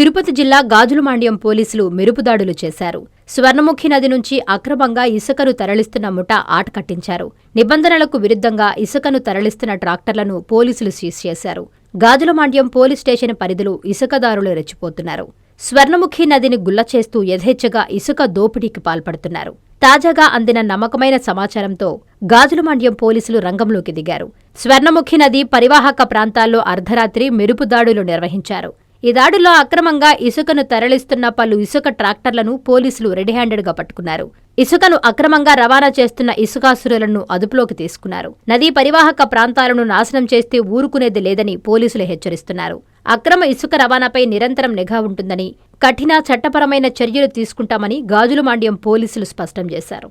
తిరుపతి జిల్లా గాజులమాండ్యం పోలీసులు మెరుపుదాడులు చేశారు. స్వర్ణముఖి నది నుంచి అక్రమంగా ఇసుకను తరలిస్తున్న ముఠా ఆట కట్టించారు. నిబంధనలకు విరుద్ధంగా ఇసుకను తరలిస్తున్న ట్రాక్టర్లను పోలీసులు సీజ్ చేశారు. గాజులమాండ్యం పోలీస్ స్టేషన్ పరిధిలో ఇసుకదారులు రెచ్చిపోతున్నారు. స్వర్ణముఖి నదిని గుల్లచేస్తూ యథేచ్ఛగా ఇసుక దోపిడీకి పాల్పడుతున్నారు. తాజాగా అందిన నమ్మకమైన సమాచారంతో గాజులమాండ్యం పోలీసులు రంగంలోకి దిగారు. స్వర్ణముఖి నది పరివాహక ప్రాంతాల్లో అర్ధరాత్రి మెరుపుదాడులు నిర్వహించారు. ఈ దాడుల్లో అక్రమంగా ఇసుకను తరలిస్తున్న పలు ఇసుక ట్రాక్టర్లను పోలీసులు రెడీ హ్యాండెడ్గా పట్టుకున్నారు. ఇసుకను అక్రమంగా రవాణా చేస్తున్న ఇసుకాసురులను అదుపులోకి తీసుకున్నారు. నదీ పరివాహక ప్రాంతాలను నాశనం చేస్తే ఊరుకునేది లేదని పోలీసులు హెచ్చరిస్తున్నారు. అక్రమ ఇసుక రవాణాపై నిరంతరం నిఘా ఉంటుందని, కఠిన చట్టపరమైన చర్యలు తీసుకుంటామని గాజులమాండ్యం పోలీసులు స్పష్టం చేశారు.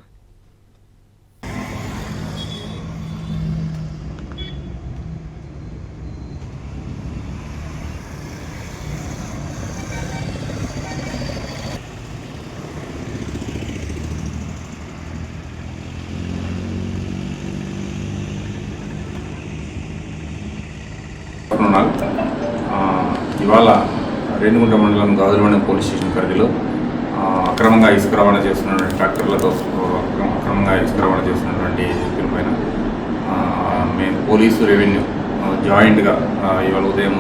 ఇవాళ రేణిగుంట మండలం గాజులమాండ్యం పోలీస్ స్టేషన్ పరిధిలో అక్రమంగా ఇసుక రవాణా చేస్తున్నటువంటి ట్రాక్టర్లతో అక్రమంగా ఇసుక రవాణా చేస్తున్నటువంటి వ్యక్తులపైన మేము పోలీసు రెవెన్యూ జాయింట్గా ఇవాళ ఉదయం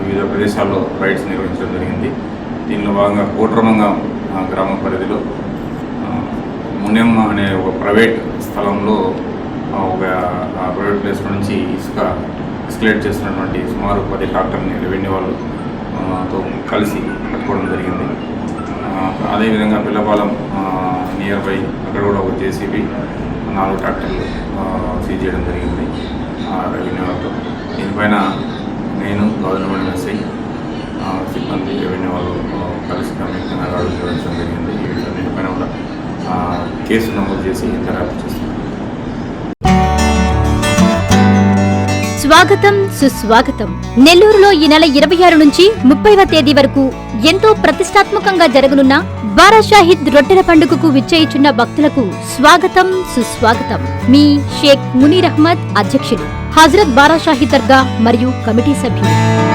వివిధ ప్రదేశాల్లో రైడ్స్ నిర్వహించడం జరిగింది. దీనిలో భాగంగా కోట్రమంగా గ్రామ పరిధిలో మునెమ్మ అనే ఒక ప్రైవేట్ స్థలంలో ఒక ప్రైవేట్ ప్లేస్ నుంచి ఇసుక ఎస్కలేట్ చేస్తున్నటువంటి సుమారు 10 ట్రాక్టర్ని రెవెన్యూ వాళ్ళతో కలిసి పట్టుకోవడం జరిగింది. అదేవిధంగా పిల్లపాలెం నియర్ బై అక్కడ కూడా ఒక జేసీబీ 4 ట్రాక్టర్లు సీజ్ చేయడం జరిగింది రెవెన్యూ వాళ్ళతో. దీనిపైన నేను గాజులమాండ్యం ఎస్ఐ సిబ్బంది రెవెన్యూ వాళ్ళు కలిసి కమిషనర్ నిర్వహించడం జరిగింది. ఈ వీటన్నిటిపైన కూడా కేసు నమోదు చేసి దర్యాప్తు చేస్తున్నాం. స్వాగతం సుస్వాగతం. నెల్లూరులో ఈ నెల 26 నుంచి 30వ తేదీ వరకు ఎంతో ప్రతిష్టాత్మకంగా జరగనున్న బారాషాహిద్ రొట్టెల పండుగకు విచ్చేయుచున్న భక్తులకు స్వాగతం సుస్వాగతం. మీ షేక్ మునీర్ అహ్మద్ అధ్యక్షుడు, హజరత్ బారాషాహిద్ దర్గా మరియు కమిటీ సభ్యులు.